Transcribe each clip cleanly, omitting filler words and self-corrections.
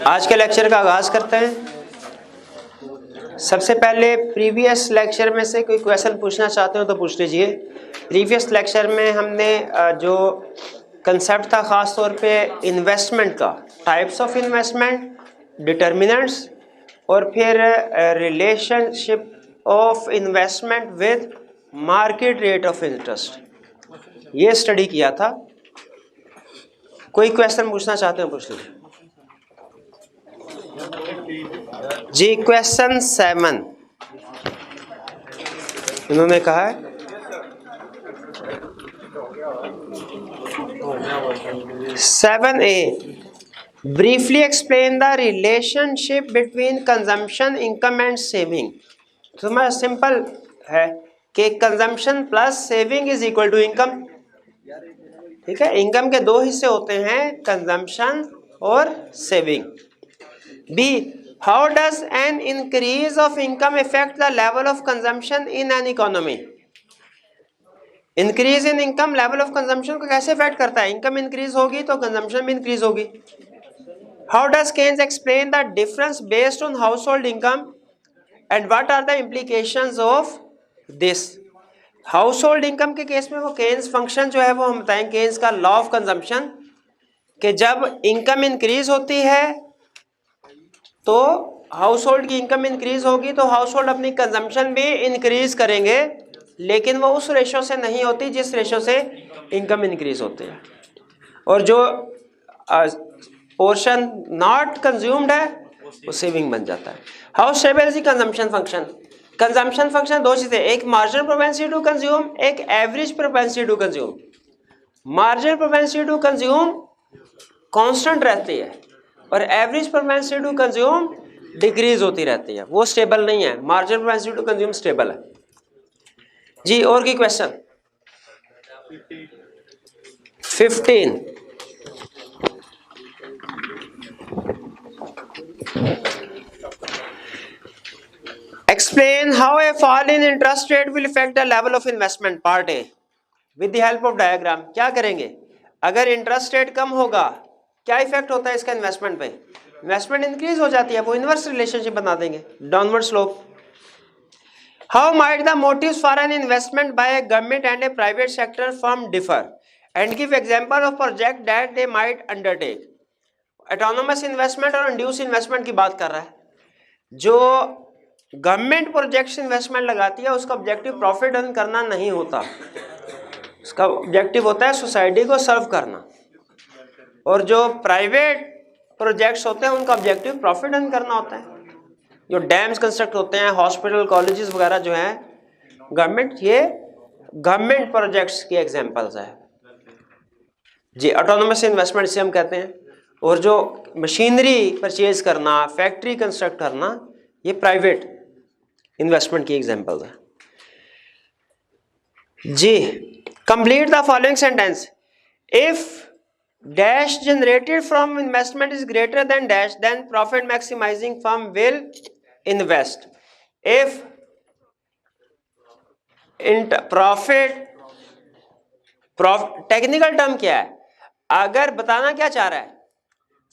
आज के लेक्चर का आगाज करते हैं। सबसे पहले प्रीवियस लेक्चर में से कोई क्वेश्चन पूछना चाहते हो तो पूछ लीजिए। प्रीवियस लेक्चर में हमने जो कंसेप्ट था ख़ास तौर पे इन्वेस्टमेंट का, टाइप्स ऑफ इन्वेस्टमेंट, डिटर्मिनेंट्स और फिर relationship of investment with market rate of interest, ये स्टडी किया था। कोई क्वेश्चन पूछना चाहते हो पूछ लीजिए जी। क्वेश्चन 7 इन्होंने कहा है, seven a briefly explain the relationship between consumption, income and saving. तो मैं सिंपल है कि consumption plus saving is equal to income. ठीक है, इनकम के दो हिस्से होते हैं, कंजम्पशन और saving. B, how does an increase of income effect the level of consumption in an economy. Increase in income level of consumption को कैसे इफेक्ट करता है? इनकम इंक्रीज होगी तो कंजम्पशन भी इंक्रीज होगी। How does Keynes explain the difference based on household income and what are the implications of this. Household income के case में वो केन्स फंक्शन जो है वो हम बताएं, केन्स का लॉ ऑफ कंजम्पशन, कि जब इनकम इंक्रीज होती है तो हाउस होल्ड की इनकम इंक्रीज होगी तो हाउस होल्ड अपनी कंजम्पशन भी इंक्रीज करेंगे, लेकिन वो उस रेशो से नहीं होती जिस रेशो से इनकम इंक्रीज होती है। और जो पोर्शन नॉट कंज्यूम्ड है वो सेविंग बन जाता है। How stable is the consumption function. Consumption function दो चीजें, एक मार्जिनल प्रोपेंसिटी टू कंज्यूम, एक average propensity to consume. Marginal propensity to consume constant रहती है और average propensity to consume decrease होती रहती है, वो स्टेबल नहीं है। Marginal propensity to consume stable है जी। और की question 15, explain how a fall in interest rate will affect the level of investment, part A, with the help of diagram। क्या करेंगे? अगर इंटरेस्ट रेट कम होगा क्या इफेक्ट होता है इसका इन्वेस्टमेंट पे? इन्वेस्टमेंट इंक्रीज हो जाती है, वो इनवर्स रिलेशनशिप बना देंगे, downward slope. How might the motives for an investment by a government and a private sector firm differ and give example of project that they might undertake. Autonomous investment और induce investment की बात कर रहा है। जो government projects investment लगाती है उसका ऑब्जेक्टिव प्रॉफिट अर्न करना नहीं होता, उसका ऑब्जेक्टिव होता है सोसाइटी को सर्व करना। और जो प्राइवेट प्रोजेक्ट्स होते हैं उनका ऑब्जेक्टिव प्रॉफिट अर्न करना होता है। जो डैम्स कंस्ट्रक्ट होते हैं, हॉस्पिटल, कॉलेजेस वगैरह जो हैं गवर्नमेंट, ये गवर्नमेंट प्रोजेक्ट्स की एग्जांपल्स है जी। ऑटोनोमस इन्वेस्टमेंट से हम कहते हैं। और जो मशीनरी परचेज करना, फैक्ट्री कंस्ट्रक्ट करना, ये प्राइवेट इन्वेस्टमेंट की एग्जांपल्स है जी। Complete the following sentence. If dash generated from investment is greater than dash, then profit maximizing firm will invest. If technical term क्या है? अगर बताना क्या चाह रहा है,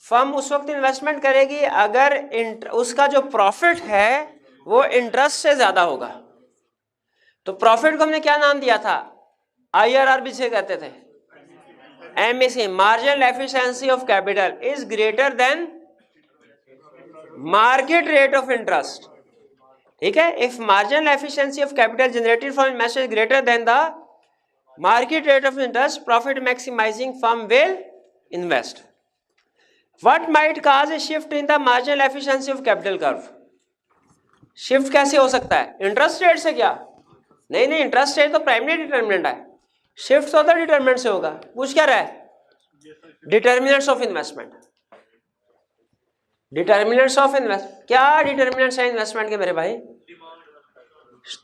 फर्म उस वक्त इन्वेस्टमेंट करेगी अगर उसका जो प्रॉफिट है वो इंटरेस्ट से ज्यादा होगा। तो प्रॉफिट को हमने क्या नाम दिया था? IRR भी से कहते थे। MAC, marginal efficiency of capital, is greater than market rate of interest। ठीक है, if marginal efficiency of capital generated from investment is greater than the market rate of interest, profit maximizing firm will invest। What might cause a shift in the marginal efficiency of capital curve? Shift कैसे हो सकता है? Interest rate से क्या? नहीं, interest rate तो primary determinant है, shift तो अदर डिटर्मिनेंट से होगा। पूछ क्या रहा है? Determinants of investment. Determinants of investment, क्या डिटर्मिनेंट्स है इन्वेस्टमेंट के मेरे भाई?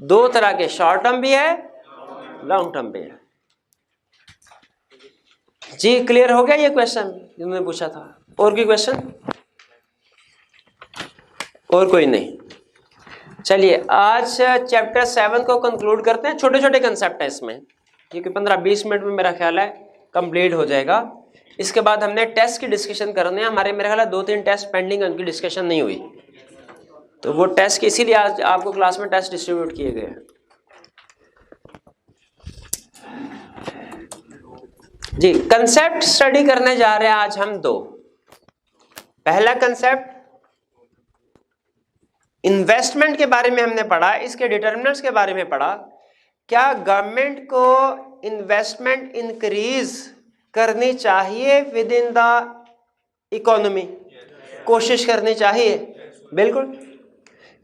दो तरह के, शॉर्ट टर्म भी है, लॉन्ग टर्म भी है जी। क्लियर हो गया ये क्वेश्चन जिन्होंने पूछा था? और कोई क्वेश्चन? और कोई नहीं? चलिए आज चैप्टर 7 को कंक्लूड करते हैं। छोटे छोटे कंसेप्ट है इसमें, क्योंकि 15-20 मिनट में मेरा ख्याल है कंप्लीट हो जाएगा। इसके बाद हमने टेस्ट की डिस्कशन करनी है। हमारे मेरे ख्याल 2-3 टेस्ट पेंडिंग है, उनकी डिस्कशन नहीं हुई, तो वो टेस्ट की इसीलिए आज आपको क्लास में टेस्ट डिस्ट्रीब्यूट किए गए हैं। जी, कंसेप्ट स्टडी करने जा रहे हैं आज हम 2। पहला कंसेप्ट इन्वेस्टमेंट के बारे में हमने पढ़ा, इसके डिटरमिनेंट्स के बारे में पढ़ा। क्या गवर्नमेंट को इन्वेस्टमेंट इंक्रीज करनी चाहिए विद इन द इकोनॉमी? कोशिश करनी चाहिए, बिल्कुल,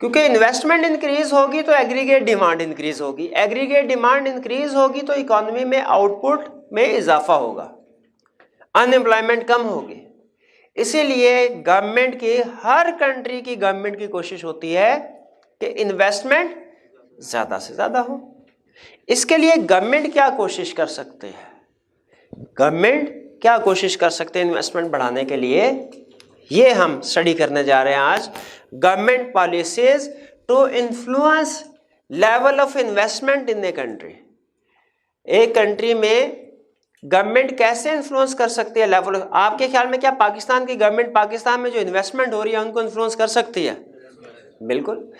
क्योंकि इन्वेस्टमेंट इंक्रीज होगी तो एग्रीगेट डिमांड इंक्रीज होगी, एग्रीगेट डिमांड इंक्रीज होगी तो इकोनॉमी में आउटपुट में इजाफा होगा, अनएम्प्लॉयमेंट कम होगी। इसीलिए गवर्नमेंट की, हर कंट्री की गवर्नमेंट की कोशिश होती है कि इन्वेस्टमेंट ज्यादा से ज्यादा हो। इसके लिए गवर्नमेंट क्या कोशिश कर सकते हैं? गवर्नमेंट क्या कोशिश कर सकते हैं इन्वेस्टमेंट बढ़ाने के लिए? ये हम स्टडी करने जा रहे हैं आज। Government policies to influence level of investment in a country. एक कंट्री में गवर्नमेंट कैसे इन्फ्लुएंस कर सकती है लेवल? आपके ख्याल में क्या पाकिस्तान की गवर्नमेंट पाकिस्तान में जो इन्वेस्टमेंट हो रही है उनको इन्फ्लुएंस कर सकती है? बिल्कुल,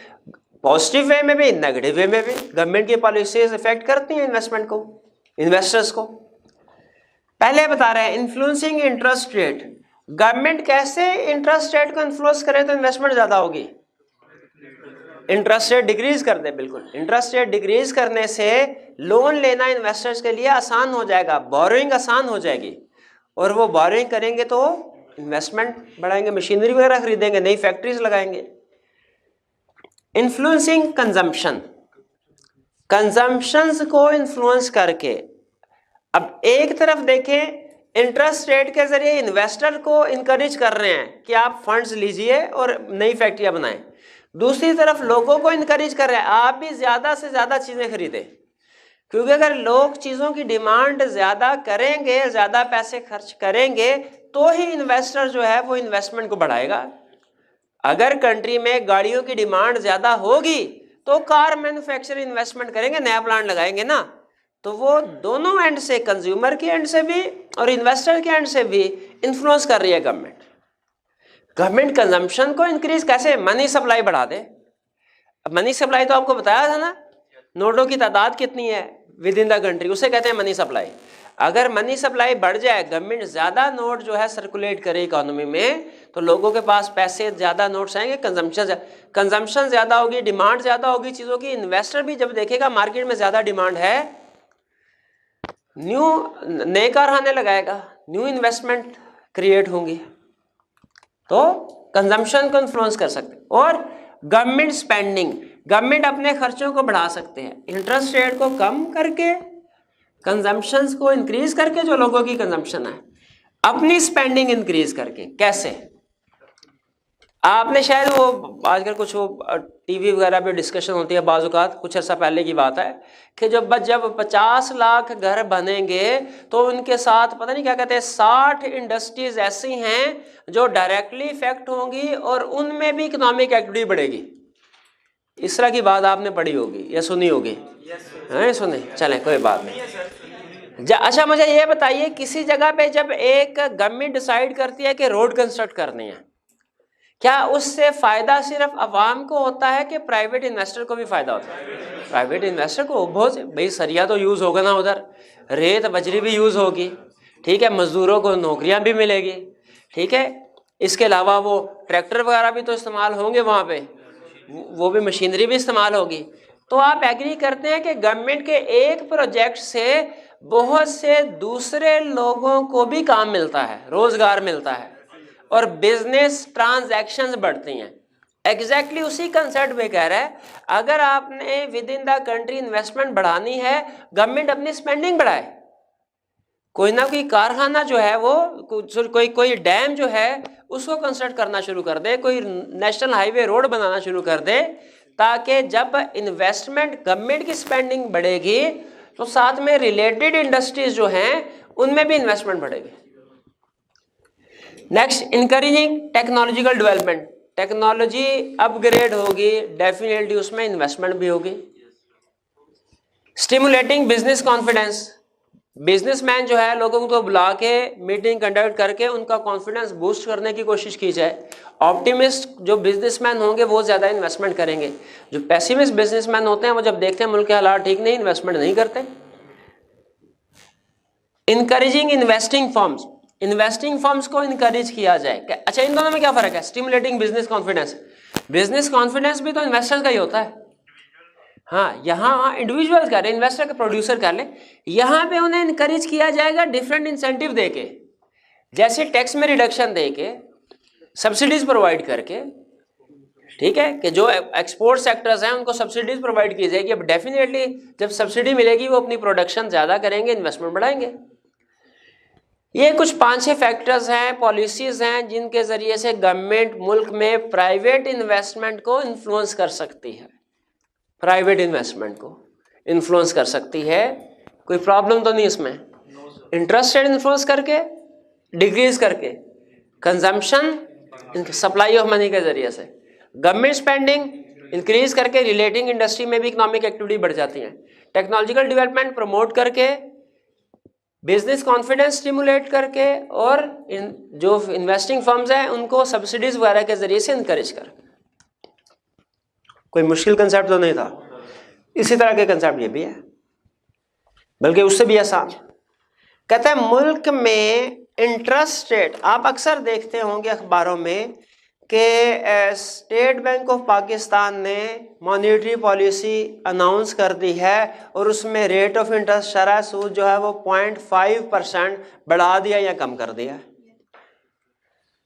पॉजिटिव वे में भी, नेगेटिव वे में भी गवर्नमेंट की पॉलिसीज इफेक्ट करती हैं इन्वेस्टमेंट को, इन्वेस्टर्स को। पहले बता रहे हैं इन्फ्लुएंसिंग इंटरेस्ट रेट। गवर्नमेंट कैसे इंटरेस्ट रेट को इन्फ्लुएंस करे तो इन्वेस्टमेंट ज्यादा होगी? इंटरेस्ट रेट डिक्रीज कर दे, बिल्कुल। इंटरेस्ट रेट डिक्रीज करने से लोन लेना इन्वेस्टर्स के लिए आसान हो जाएगा, बोरोइंग आसान हो जाएगी, और वो बोरोइंग करेंगे तो इन्वेस्टमेंट बढ़ाएंगे, मशीनरी वगैरह खरीदेंगे, नई फैक्ट्रीज लगाएंगे। इन्फ्लुएंसिंग कंजम्पशन, कंजम्पशंस को इन्फ्लुएंस करके। अब एक तरफ देखें, इंटरेस्ट रेट के जरिए इन्वेस्टर को इनकरेज कर रहे हैं कि आप फंड्स लीजिए और नई फैक्ट्रियां बनाएं। दूसरी तरफ लोगों को इनकरेज कर रहे हैं आप भी ज्यादा से ज्यादा चीजें खरीदें, क्योंकि अगर लोग चीजों की डिमांड ज्यादा करेंगे, ज्यादा पैसे खर्च करेंगे, तो ही इन्वेस्टर जो है वो इन्वेस्टमेंट को बढ़ाएगा। अगर कंट्री में गाड़ियों की डिमांड ज्यादा होगी तो कार मैन्युफैक्चर इन्वेस्टमेंट करेंगे, नया प्लांट लगाएंगे ना। तो वो दोनों एंड से, कंज्यूमर के एंड से भी और इन्वेस्टर के एंड से भी इन्फ्लुएंस कर रही है गवर्नमेंट। गवर्नमेंट कंजम्पशन को इंक्रीज कैसे? मनी सप्लाई बढ़ा दे। अब मनी सप्लाई तो आपको बताया था ना, नोटों की तादाद कितनी है विद इन द कंट्री, उसे कहते हैं मनी सप्लाई। अगर मनी सप्लाई बढ़ जाए, गवर्नमेंट ज्यादा नोट जो है सर्कुलेट करे इकोनॉमी में, तो लोगों के पास पैसे ज्यादा नोट्स आएंगे, कंजम्पशन ज्यादा होगी, डिमांड ज्यादा होगी चीजों की। इन्वेस्टर भी जब देखेगा मार्केट में ज्यादा डिमांड है, नए कारखाने लगाएगा, न्यू इन्वेस्टमेंट क्रिएट होंगी, तो कंजम्पशन को इन्फ्लुएंस कर सकते हैं। और गवर्नमेंट स्पेंडिंग, गवर्नमेंट अपने खर्चों को बढ़ा सकते हैं इंटरेस्ट रेट को कम करके, कंजम्पशन को इंक्रीज करके, जो लोगों की कंजम्पशन है, अपनी स्पेंडिंग इंक्रीज करके। कैसे? आपने शायद वो आजकल कुछ वो टीवी वगैरह पे डिस्कशन होती है बाज़-औक़ात, कुछ ऐसा पहले की बात है कि जब 50 लाख घर बनेंगे तो उनके साथ पता नहीं क्या कहते हैं 60 इंडस्ट्रीज ऐसी हैं जो डायरेक्टली इफेक्ट होंगी और उनमें भी इकोनॉमिक एक्टिविटी बढ़ेगी। इस तरह की बात आपने पढ़ी होगी या सुनी होगी? हैं, सुने? चलें, कोई बात नहीं। अच्छा, मुझे ये बताइए, किसी जगह पे जब एक गवर्नमेंट डिसाइड करती है कि रोड कंस्ट्रक्ट करनी है, क्या उससे फायदा सिर्फ अवाम को होता है कि प्राइवेट इन्वेस्टर को भी फायदा होता है? प्राइवेट इन्वेस्टर को बहुत, भाई सरिया तो यूज होगा ना, उधर रेत बजरी भी यूज होगी, ठीक है, मजदूरों को नौकरियां भी मिलेगी, ठीक है, इसके अलावा वो ट्रैक्टर वगैरह भी तो इस्तेमाल होंगे वहाँ पे, वो भी मशीनरी भी इस्तेमाल होगी। तो आप एग्री करते हैं कि गवर्नमेंट के एक प्रोजेक्ट से बहुत से दूसरे लोगों को भी काम मिलता है, रोजगार मिलता है और बिजनेस ट्रांजैक्शंस बढ़ती हैं। एग्जैक्टली उसी कंसेप्ट में कह रहा है, अगर आपने with in the country investment बढ़ानी है, गवर्नमेंट अपनी स्पेंडिंग बढ़ाए, कोई ना कोई कारखाना जो है वो, कोई डैम जो है उसको कंस्ट्रक्ट करना शुरू कर दे, कोई नेशनल हाईवे रोड बनाना शुरू कर दे, ताकि जब इन्वेस्टमेंट, गवर्नमेंट की स्पेंडिंग बढ़ेगी तो साथ में रिलेटेड इंडस्ट्रीज जो हैं उनमें भी इन्वेस्टमेंट बढ़ेगी। Next, encouraging technological development, technology upgrade होगी, डेफिनेटली उसमें इन्वेस्टमेंट भी होगी। स्टिमुलेटिंग बिजनेस कॉन्फिडेंस, बिजनेसमैन जो है लोगों को तो बुला के मीटिंग कंडक्ट करके उनका कॉन्फिडेंस बूस्ट करने की कोशिश की जाए। ऑप्टिमिस्ट जो बिजनेसमैन होंगे वो ज़्यादा इन्वेस्टमेंट करेंगे। जो पेसिमिस्ट बिजनेसमैन होते हैं वो जब देखते हैं मुल्क के हालात ठीक नहीं, इन्वेस्टमेंट नहीं करते। Encouraging investing firms, investing firms को इनकरेज किया जाए। अच्छा, इन दोनों में क्या फ़र्क है? Stimulating business confidence, business confidence भी तो इन्वेस्टर्स का ही होता है। हाँ, यहाँ इंडिविजुअल कर रहे, इन्वेस्टर का प्रोड्यूसर कर ले, यहाँ पे उन्हें इनकरेज किया जाएगा डिफरेंट इंसेंटिव देके, जैसे टैक्स में रिडक्शन देके, सब्सिडीज प्रोवाइड करके, ठीक है, कि जो एक्सपोर्ट सेक्टर्स हैं उनको सब्सिडीज प्रोवाइड की जाएगी। अब डेफिनेटली जब सब्सिडी मिलेगी वो अपनी प्रोडक्शन ज़्यादा करेंगे, इन्वेस्टमेंट बढ़ाएंगे। ये कुछ 5-6 फैक्टर्स हैं, पॉलिसीज हैं जिनके ज़रिए से गवर्नमेंट मुल्क में प्राइवेट इन्वेस्टमेंट को इन्फ्लुएंस कर सकती है, प्राइवेट इन्वेस्टमेंट को इन्फ्लुएंस कर सकती है। कोई प्रॉब्लम तो नहीं इसमें? इंटरेस्ट रेट इन्फ्लुएंस करके, डिक्रीज करके, कंजम्पशन, सप्लाई ऑफ मनी के जरिए से, गवर्नमेंट स्पेंडिंग इंक्रीज करके, रिलेटिंग इंडस्ट्री में भी इकोनॉमिक एक्टिविटी बढ़ जाती है, टेक्नोलॉजिकल डेवलपमेंट प्रमोट करके, बिजनेस कॉन्फिडेंस स्टिमुलेट करके, और जो इन्वेस्टिंग फर्म्स हैं उनको सब्सिडीज वगैरह के जरिए से इनकरेज कर। कोई मुश्किल कंसेप्ट तो नहीं था। इसी तरह के कंसेप्ट ये भी है, बल्कि उससे भी आसान। कहते हैं मुल्क में इंटरेस्ट रेट, आप अक्सर देखते होंगे अखबारों में कि स्टेट बैंक ऑफ पाकिस्तान ने मॉनेटरी पॉलिसी अनाउंस कर दी है और उसमें रेट ऑफ इंटरेस्ट शरह सूद जो है वो 0.5% बढ़ा दिया या कम कर दिया।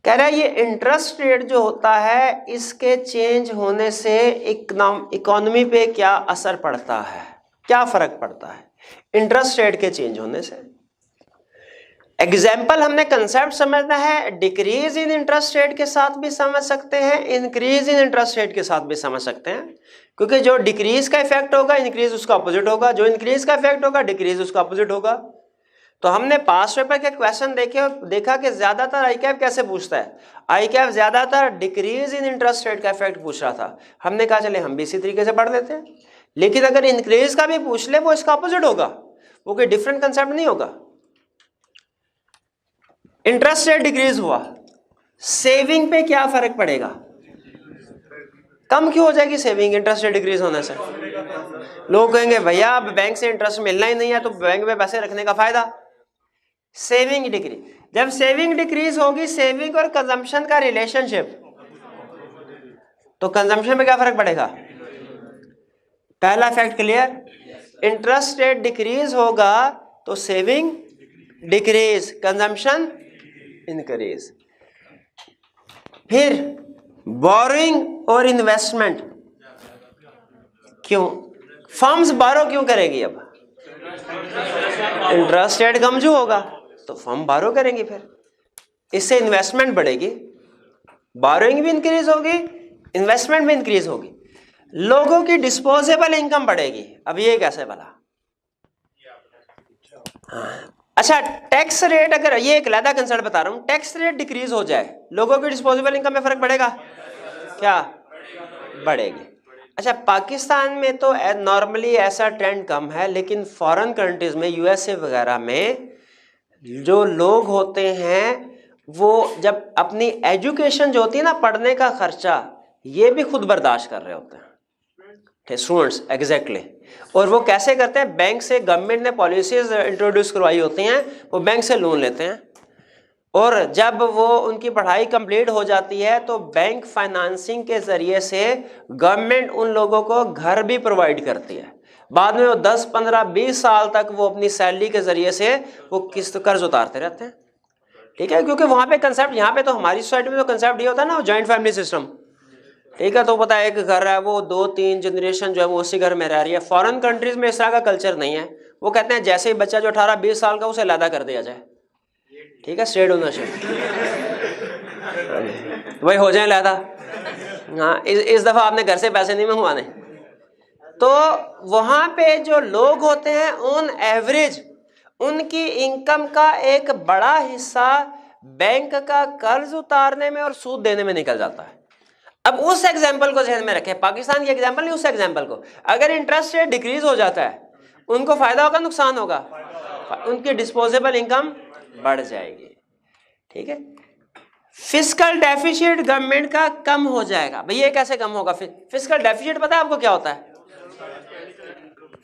कह रहा है ये इंटरेस्ट रेट जो होता है इसके चेंज होने से इकोनॉमी पे क्या असर पड़ता है, क्या फर्क पड़ता है इंटरेस्ट रेट के चेंज होने से। एग्जाम्पल हमने कंसेप्ट समझना है, डिक्रीज इन इंटरेस्ट रेट के साथ भी समझ सकते हैं, इंक्रीज इन इंटरेस्ट रेट के साथ भी समझ सकते हैं, क्योंकि जो डिक्रीज का इफेक्ट होगा इंक्रीज उसका अपोजिट होगा, जो इंक्रीज का इफेक्ट होगा डिक्रीज उसका अपोजिट होगा। तो हमने पास्ट पेपर के क्वेश्चन देखा कि ज्यादातर आईकैप कैसे पूछता है, आईकैप ज्यादातर डिक्रीज इन इंटरेस्ट रेट का इफेक्ट पूछ रहा था। हमने कहा चले हम भी इसी तरीके से पढ़ लेते हैं, लेकिन अगर इंक्रीज का भी पूछ ले वो इसका अपोजिट होगा, वो कोई डिफरेंट कंसेप्ट नहीं होगा। इंटरेस्ट रेट डिक्रीज हुआ, सेविंग पे क्या फर्क पड़ेगा? कम क्यों हो जाएगी सेविंग इंटरेस्ट रेट डिक्रीज होने से? लोग कहेंगे भैया अब बैंक से इंटरेस्ट मिलना ही नहीं है तो बैंक में पैसे रखने का फायदा। सेविंग डिक्रीज, जब सेविंग डिक्रीज होगी, सेविंग और कंजम्पशन का रिलेशनशिप, तो कंजम्पशन पे क्या फर्क पड़ेगा? पहला fact clear, interest rate decrease होगा तो सेविंग डिक्रीज, कंजम्पशन इंक्रीज। फिर बोरोइंग और इन्वेस्टमेंट, क्यों फर्म्स बारो क्यों करेगी? अब इंटरेस्ट रेट कम जो होगा तो फर्म बारो करेंगी, फिर इससे इन्वेस्टमेंट बढ़ेगी, बारोइंग भी इंक्रीज होगी, इन्वेस्टमेंट भी इंक्रीज होगी, लोगों की डिस्पोजेबल इनकम बढ़ेगी। अब ये कैसे भला? अच्छा, टैक्स रेट, अगर ये एक अलग कंसेप्ट बता रहा हूं, टैक्स रेट डिक्रीज हो जाए लोगों की डिस्पोजेबल इनकम में फर्क पड़ेगा क्या? बढ़ेगी। अच्छा, पाकिस्तान में तो नॉर्मली ऐसा ट्रेंड कम है, लेकिन फॉरेन कंट्रीज में यूएसए वगैरह में जो लोग होते हैं वो जब अपनी एजुकेशन जो होती है ना, पढ़ने का खर्चा, ये भी खुद बर्दाश्त कर रहे होते हैं स्टूडेंट्स, एग्जैक्टली। और वो कैसे करते हैं? बैंक से गवर्नमेंट ने पॉलिसीज इंट्रोड्यूस करवाई होती हैं, वो बैंक से लोन लेते हैं, और जब वो उनकी पढ़ाई कंप्लीट हो जाती है तो बैंक फाइनेंसिंग के जरिए से गवर्नमेंट उन लोगों को घर भी प्रोवाइड करती है। बाद में वो 10, 15, 20 साल तक वो अपनी सैलरी के जरिए से वो किस्त कर्ज उतारते रहते हैं, ठीक है, क्योंकि वहाँ पे कंसेप्ट, यहाँ पे तो हमारी सोसाइटी में तो कंसेप्ट ये होता है ना, जॉइंट फैमिली सिस्टम, ठीक है, तो पता है एक घर है वो 2-3 जनरेशन जो है वो उसी घर में रह रही है। फॉरेन कंट्रीज में इस तरह का कल्चर नहीं है, वो कहते हैं जैसे ही बच्चा जो 18-20 साल का उसे अलहदा कर दिया जाए, ठीक है, स्टेट ओनरशिप, वही हो जाए अलहदा। हाँ, इस दफा आपने घर से पैसे नहीं मंगवाने। तो वहां पे जो लोग होते हैं ऑन एवरेज उनकी इनकम का एक बड़ा हिस्सा बैंक का कर्ज उतारने में और सूद देने में निकल जाता है। अब उस एग्जाम्पल को ध्यान में रखें, पाकिस्तान की एग्जाम्पल नहीं, उस एग्जाम्पल को, अगर इंटरेस्ट रेट डिक्रीज हो जाता है उनको फायदा होगा नुकसान होगा? उनकी डिस्पोजेबल इनकम बढ़ जाएगी। ठीक है। फिस्कल डेफिसिट गवर्नमेंट का कम हो जाएगा। भैया ये कैसे कम होगा? फिस्कल डेफिसिट पता है आपको क्या होता है?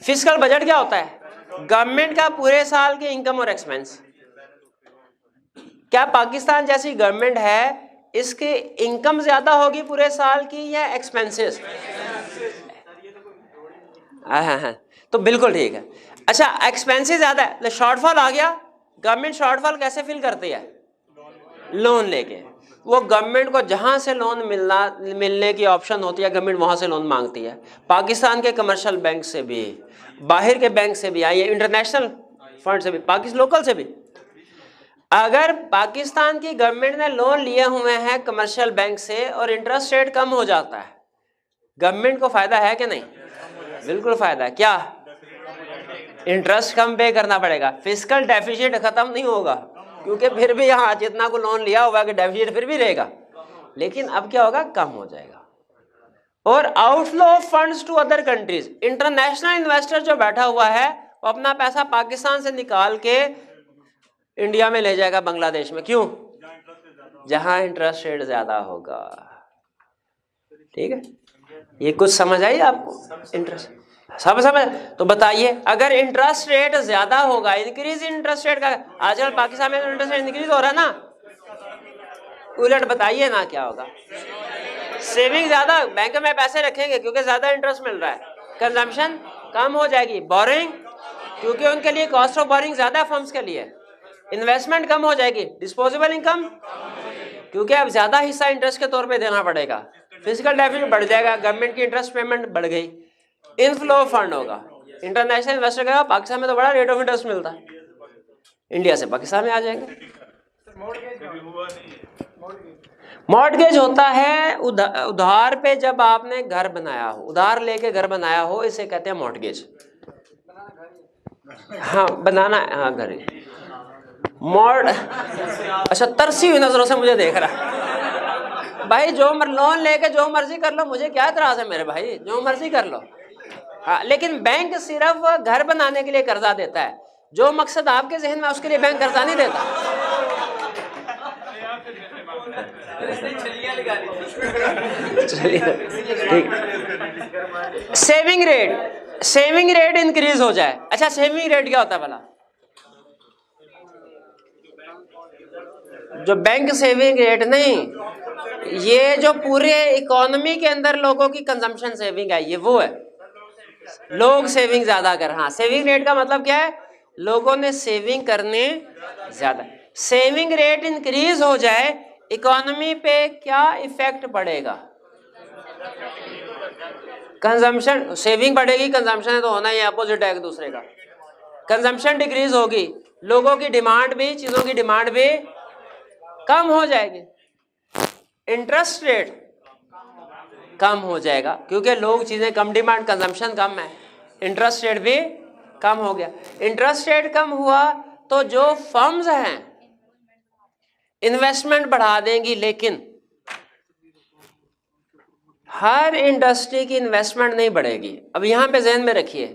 फिस्कल बजट क्या होता है? गवर्नमेंट का पूरे साल के इनकम और एक्सपेंस। क्या पाकिस्तान जैसी गवर्नमेंट है, इसकी इनकम ज्यादा होगी पूरे साल की या एक्सपेंसेस? हाँ, तो बिल्कुल ठीक है। अच्छा, एक्सपेंसेस ज्यादा है, शॉर्टफॉल आ गया। गवर्नमेंट शॉर्टफॉल कैसे फिल करती है? लोन लेके। वो गवर्नमेंट को जहां से लोन मिलने की ऑप्शन होती है, गवर्नमेंट वहां से लोन मांगती है। पाकिस्तान के कमर्शियल बैंक से भी, बाहर के बैंक से भी, आई इंटरनेशनल फंड से भी, पाकिस्तान लोकल से भी। अगर पाकिस्तान की गवर्नमेंट ने लोन लिए हुए हैं कमर्शियल बैंक से और इंटरेस्ट रेट कम हो जाता है, गवर्नमेंट को फायदा है कि नहीं? बिल्कुल फायदा है। क्या? इंटरेस्ट कम पे करना पड़ेगा, फिस्कल डेफिसिट खत्म नहीं होगा, क्योंकि फिर भी यहाँ जितना को लोन लिया हुआ कि डेफिसिट फिर भी रहेगा, लेकिन अब क्या होगा? कम हो जाएगा। और outflow of funds to other countries, international investor जो बैठा हुआ है वो अपना पैसा पाकिस्तान से निकाल के इंडिया में ले जाएगा, बांग्लादेश में। क्यों? जहां इंटरेस्ट रेट ज्यादा होगा। ठीक है, ये कुछ समझ आई आपको? इंटरेस्ट सब समझ? तो बताइए, अगर इंटरेस्ट रेट ज्यादा होगा, इंक्रीज इंटरेस्ट रेट का, आजकल पाकिस्तान में इंटरेस्ट रेट इंक्रीज हो रहा है ना, उलट बताइए ना क्या होगा? सेविंग ज्यादा, बैंक में पैसे रखेंगे क्योंकि ज्यादा इंटरेस्ट मिल रहा है, कंजम्पशन कम हो जाएगी, बोरिंग क्योंकि उनके लिए कॉस्ट ऑफ बोरिंग ज्यादा है फर्म्स के लिए, इन्वेस्टमेंट कम हो जाएगी, डिस्पोजेबल इनकम क्योंकि अब ज्यादा हिस्सा इंटरेस्ट के तौर पे देना पड़ेगा, फिजिकल डेफिसिट बढ़ जाएगा, गवर्नमेंट की इंटरेस्ट पेमेंट बढ़ गई, इनफ्लो फंड होगा, इंटरनेशनल इन्वेस्टर कहेगा पाकिस्तान में तो बड़ा रेट ऑफ इंटरेस्ट मिलता है, इंडिया से पाकिस्तान में आ जाएंगे। मॉर्टगेज होता है उधार पे, जब आपने घर बनाया हो, उधार लेके घर बनाया हो, इसे कहते हैं मॉर्टगेज। हाँ, बनाना, हाँ घर। अच्छा, तरसी हुई नजरों से मुझे देख रहा है भाई, जो लोन लेके जो मर्जी कर लो, मुझे क्या इतराज है मेरे भाई, जो मर्जी कर लो। हाँ, लेकिन बैंक सिर्फ घर बनाने के लिए कर्जा देता है, जो मकसद आपके जहन में उसके लिए बैंक कर्जा नहीं देता। चलिए ठीक। सेविंग रेट इंक्रीज हो जाए। अच्छा, सेविंग रेट क्या होता है भला? जो बैंक सेविंग रेट नहीं, ये जो पूरे इकोनॉमी के अंदर लोगों की कंजम्पशन सेविंग है, ये वो है। लोग सेविंग ज्यादा कर, हाँ, सेविंग रेट का मतलब क्या है? लोगों ने सेविंग करने ज्यादा। सेविंग रेट इंक्रीज हो जाए, इकोनॉमी पे क्या इफेक्ट पड़ेगा? कंजम्पशन, सेविंग बढ़ेगी, कंजम्पशन तो होना ही अपोजिट है एक दूसरे का। कंजम्पशन डिक्रीज होगी, लोगों की डिमांड भी, चीजों की डिमांड भी कम हो जाएगी, इंटरेस्ट रेट कम हो जाएगा क्योंकि लोग चीजें कम डिमांड, कंजम्पशन कम है, इंटरेस्ट रेट भी कम हो गया। इंटरेस्ट रेट कम हुआ तो जो फर्म्स हैं इन्वेस्टमेंट बढ़ा देंगी, लेकिन हर इंडस्ट्री की इन्वेस्टमेंट नहीं बढ़ेगी। अब यहां पे ध्यान में रखिए,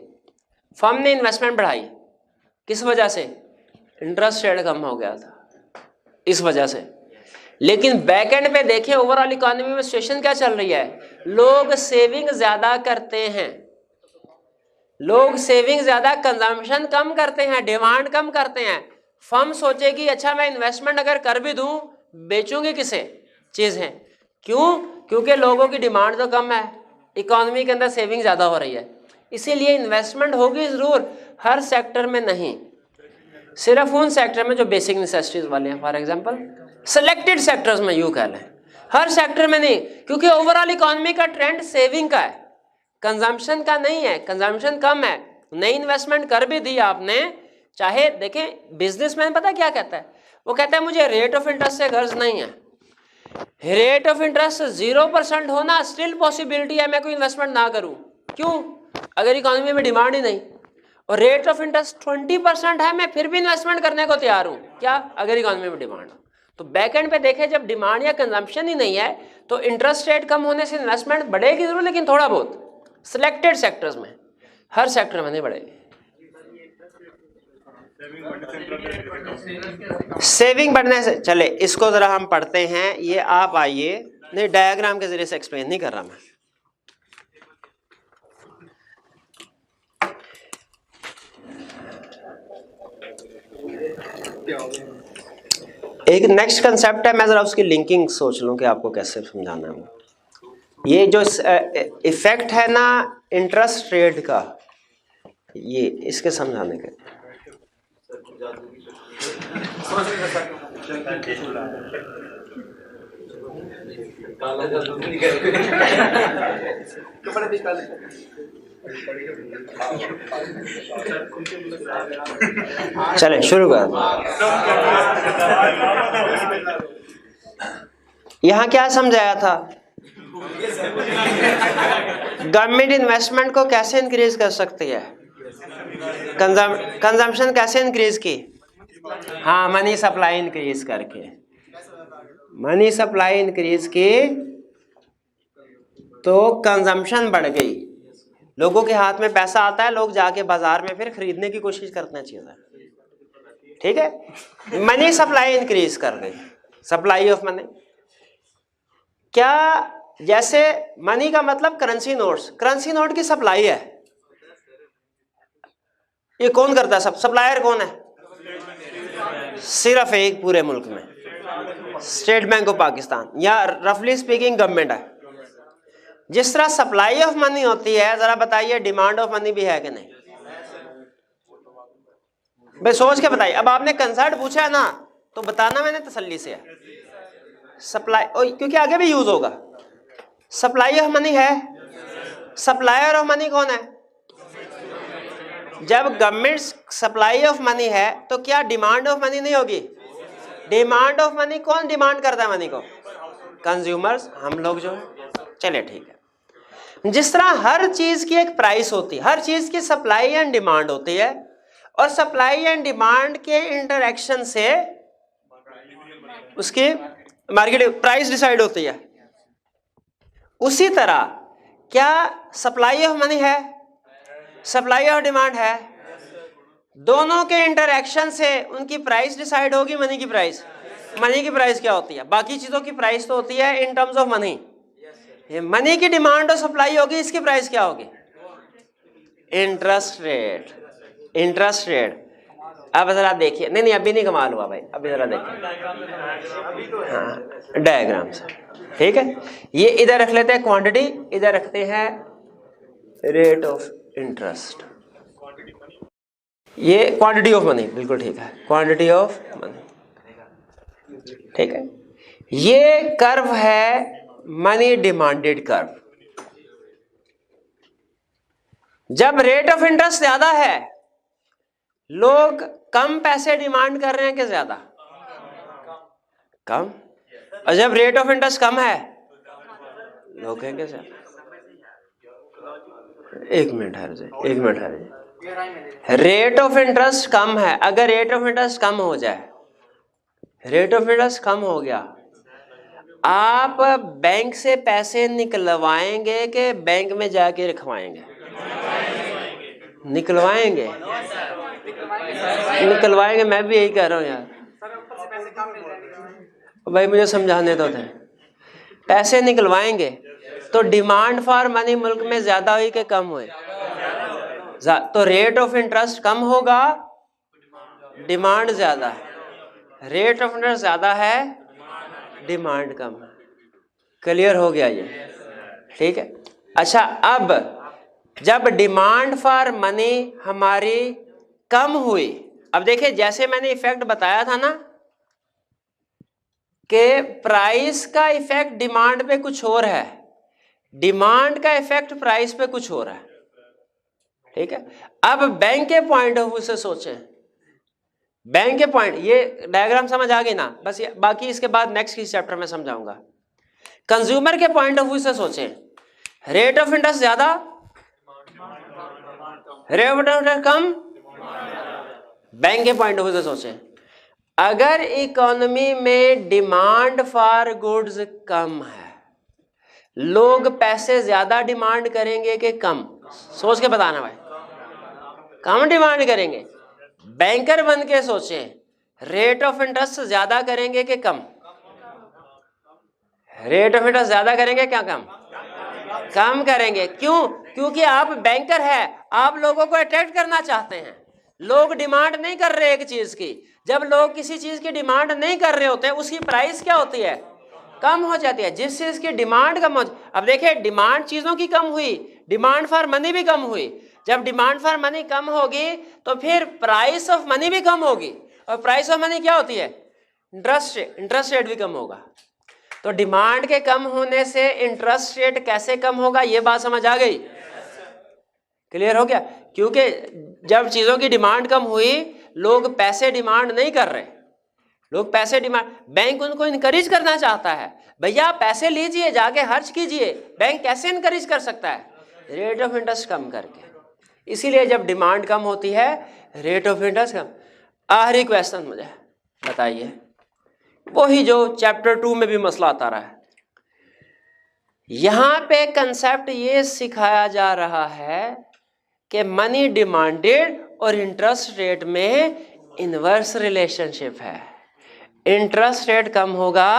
फर्म ने इन्वेस्टमेंट बढ़ाई किस वजह से? इंटरेस्ट रेट कम हो गया था, इस वजह से। लेकिन बैकएंड पे देखें, ओवरऑल इकोनॉमी में सिचुएशन क्या चल रही है? लोग सेविंग ज्यादा करते हैं, लोग सेविंग ज्यादा, कंजम्पशन कम करते हैं, डिमांड कम करते हैं। फर्म सोचेगी अच्छा मैं इन्वेस्टमेंट अगर कर भी दूं, बेचूंगी किसे चीजें? क्यों? क्योंकि लोगों की डिमांड तो कम है, इकोनॉमी के अंदर सेविंग ज्यादा हो रही है, इसीलिए इन्वेस्टमेंट होगी जरूर, हर सेक्टर में नहीं, सिर्फ उन सेक्टर में जो बेसिक नेसेसिटीज वाले हैं। फॉर एग्जांपल सिलेक्टेड सेक्टर्स में, यूं कह लें, हर सेक्टर में नहीं, क्योंकि ओवरऑल इकोनॉमी का ट्रेंड सेविंग का है, कंजम्पशन का नहीं है। कंजम्पशन कम है, नई इन्वेस्टमेंट कर भी दी आपने, चाहे देखें बिजनेसमैन पता क्या कहता है? वो कहता है मुझे रेट ऑफ इंटरेस्ट से गर्ज नहीं है, रेट ऑफ इंटरेस्ट 0% होना स्टिल पॉसिबिलिटी है मैं कोई इन्वेस्टमेंट ना करूं। क्यों? अगर इकोनॉमी में डिमांड ही नहीं, और रेट ऑफ इंटरेस्ट 20% है, मैं फिर भी इन्वेस्टमेंट करने को तैयार हूं, क्या? अगर इकोनॉमी में डिमांड। तो बैकएंड पे देखें, जब डिमांड या कंजम्पशन ही नहीं है तो इंटरेस्ट रेट कम होने से इन्वेस्टमेंट बढ़ेगी जरूर, लेकिन थोड़ा बहुत सिलेक्टेड सेक्टर्स में, हर सेक्टर में नहीं बढ़ेगी। सेविंग बढ़ने से, चले इसको जरा हम पढ़ते हैं। ये आप आइए, नहीं डायग्राम के जरिए से एक्सप्लेन नहीं कर रहा मैं। एक नेक्स्ट कंसेप्ट है, मैं जरा उसकी लिंकिंग सोच लूं कि आपको कैसे समझाना है। ये जो इफेक्ट है ना इंटरेस्ट रेट का, ये इसके समझाने के चले शुरू कर। यहां क्या समझाया था? गवर्नमेंट इन्वेस्टमेंट को कैसे इंक्रीज कर सकती है, कंजम्पशन कैसे इंक्रीज की? हाँ, मनी सप्लाई इंक्रीज करके। मनी सप्लाई इंक्रीज की तो कंजम्पशन बढ़ गई, लोगों के हाथ में पैसा आता है, लोग जाके बाजार में फिर खरीदने की कोशिश करते हैं चीजें, ठीक है। मनी सप्लाई इंक्रीज कर गई, सप्लाई ऑफ मनी। क्या जैसे मनी का मतलब करेंसी नोट्स, करेंसी नोट की सप्लाई है, ये कौन करता है? सब सप्लायर कौन है? सिर्फ एक पूरे मुल्क में स्टेट बैंक ऑफ पाकिस्तान, या रफली स्पीकिंग गवर्नमेंट है। जिस तरह सप्लाई ऑफ मनी होती है, जरा बताइए डिमांड ऑफ मनी भी है कि नहीं? भाई सोच के बताइए। अब आपने कंसेप्ट पूछा है ना, तो बताना मैंने तसल्ली से है। सप्लाई, क्योंकि आगे भी यूज होगा। सप्लाई ऑफ मनी है, सप्लायर ऑफ मनी कौन है? जब गवर्नमेंट सप्लाई ऑफ मनी है तो क्या डिमांड ऑफ मनी नहीं होगी? डिमांड ऑफ मनी कौन डिमांड करता है मनी को? कंज्यूमर्स, हम लोग जो है। चलिए ठीक है। जिस तरह हर चीज की एक प्राइस होती है, हर चीज की सप्लाई एंड डिमांड होती है, और सप्लाई एंड डिमांड के इंटरेक्शन से उसकी मार्केट प्राइस डिसाइड होती है। उसी तरह क्या सप्लाई ऑफ मनी है, सप्लाई ऑफ डिमांड है, दोनों के इंटरेक्शन से उनकी प्राइस डिसाइड होगी। मनी की प्राइस, मनी की प्राइस क्या होती है? बाकी चीजों की प्राइस तो होती है इन टर्म्स ऑफ मनी। ये मनी की डिमांड और सप्लाई होगी, इसकी प्राइस क्या होगी? Interest rate. Interest rate. अब जरा देखिए, नहीं अभी नहीं कमाल हुआ भाई, अभी जरा देखिए। हाँ, डायग्राम से, ठीक है। ये इधर रख लेते हैं क्वांटिटी, इधर रखते हैं रेट ऑफ इंटरेस्ट। ये क्वांटिटी ऑफ मनी, बिल्कुल ठीक है, क्वांटिटी ऑफ मनी, ठीक है। ये कर्व है मनी डिमांडेड कर्व। जब रेट ऑफ इंटरेस्ट ज्यादा है, लोग कम पैसे डिमांड कर रहे हैं कि ज्यादा? कम। और जब रेट ऑफ इंटरेस्ट कम है, लोग कहेंगे ज्यादा। एक मिनट है, एक मिनट है। रेट ऑफ इंटरेस्ट कम है, अगर रेट ऑफ इंटरेस्ट कम हो जाए, रेट ऑफ इंटरेस्ट कम हो गया, आप बैंक से पैसे निकलवाएंगे कि बैंक में जाके रखवाएंगे? निकलवाएंगे, निकलवाएंगे। मैं भी यही कह रहा हूँ यार, भाई मुझे समझाने तो थे। पैसे निकलवाएंगे तो डिमांड फॉर मनी मुल्क में ज्यादा हुई कि कम हुई? तो रेट ऑफ इंटरेस्ट कम होगा, डिमांड ज्यादा है। रेट ऑफ इंटरेस्ट ज्यादा है, डिमांड कम है। क्लियर हो गया ये? ठीक है। अच्छा, अब जब डिमांड फॉर मनी हमारी कम हुई, अब देखिए जैसे मैंने इफेक्ट बताया था ना कि प्राइस का इफेक्ट डिमांड पे कुछ और है, डिमांड का इफेक्ट प्राइस पे कुछ और है, ठीक है। अब बैंक के पॉइंट ऑफ व्यू से सोचें, बैंक के पॉइंट, ये डायग्राम समझ आ गई ना? बस ये, बाकी इसके बाद नेक्स्ट इस चैप्टर में समझाऊंगा। कंज्यूमर के पॉइंट ऑफ व्यू से सोचें, रेट ऑफ इंटरेस्ट ज्यादा, rate of interest come. Bank के पॉइंट ऑफ व्यू से सोचें, अगर इकोनॉमी में डिमांड फॉर गुड्स कम है, लोग पैसे ज्यादा डिमांड करेंगे कि कम? सोच के बताना भाई। कम डिमांड करेंगे, बैंकर बन के सोचे, रेट ऑफ इंटरेस्ट ज्यादा करेंगे कि कम? रेट ऑफ इंटरेस्ट ज्यादा करेंगे क्या कम? कम करेंगे। क्यों? क्योंकि आप बैंकर है, आप लोगों को अट्रैक्ट करना चाहते हैं। लोग डिमांड नहीं कर रहे एक चीज की, जब लोग किसी चीज की डिमांड नहीं कर रहे होते उसकी प्राइस क्या होती है? कम हो जाती है। जिस चीज की डिमांड कम हो, अब देखिए डिमांड चीजों की कम हुई, डिमांड फॉर मनी भी कम हुई। जब डिमांड फॉर मनी कम होगी तो फिर प्राइस ऑफ मनी भी कम होगी, और प्राइस ऑफ मनी क्या होती है? इंटरेस्ट रेट भी कम होगा। तो डिमांड के कम होने से इंटरेस्ट रेट कैसे कम होगा, ये बात समझ आ गई? क्लियर हो गया? क्योंकि जब चीजों की डिमांड कम हुई, लोग पैसे डिमांड नहीं कर रहे, लोग पैसे डिमांड, बैंक उनको इनकरेज करना चाहता है, भैया पैसे लीजिए जाके खर्च कीजिए। बैंक कैसे इनकरेज कर सकता है? रेट ऑफ इंटरेस्ट कम करके। इसीलिए जब डिमांड कम होती है, रेट ऑफ इंटरेस्ट कम। आखिरी क्वेश्चन मुझे बताइए, वही जो चैप्टर 2 में भी मसला आता रहा है। यहां पे कंसेप्ट ये सिखाया जा रहा है कि मनी डिमांडेड और इंटरेस्ट रेट में इनवर्स रिलेशनशिप है। इंटरेस्ट रेट कम होगा,